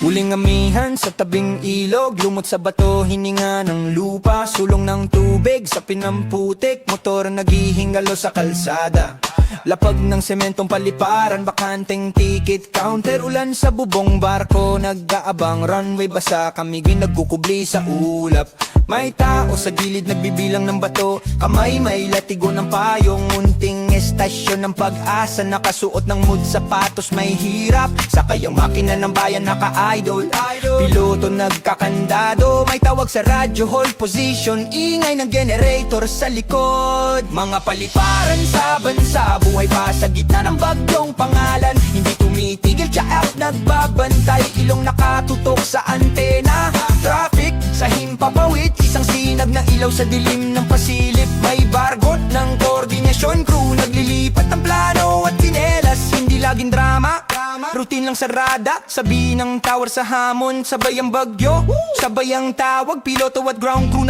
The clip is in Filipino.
Huling amihan sa tabing ilog, lumot sa bato, hininga ng lupa, sulong ng tubig sa pinamputik, motor naghihingalo sa kalsada. Lapag ng sementong paliparan, bakanteng ticket counter, ulan sa bubong barko, nag-aabang runway, basa kami ginagkukubli sa ulap. May tao sa gilid nagbibilang ng bato, kamay may latigo ng payong, munting estasyon ng pag-asa, nakasuot ng mood sapatos, may hirap. Sakay ang makina ng bayan, naka-idol, piloto nagkakandado, may tawag sa radyo, hold position, ingay ng generator sa likod. Mga paliparan sa bansa, buhay pa sa gitna ng bagyong pangalan, hindi tumitigil, tsaap nagbabantay, ilong nakatutok sa antena. Traffic sa himpapawid, isang sinag na ilaw sa dilim ng pasilip, may bargot ng koordinasyon, crew naglilipat ng plano at kinelas, hindi laging drama, routine lang sarada, sabi ng tower sa hamon, sabay ang bagyo, sabay ang tawag, piloto at ground crew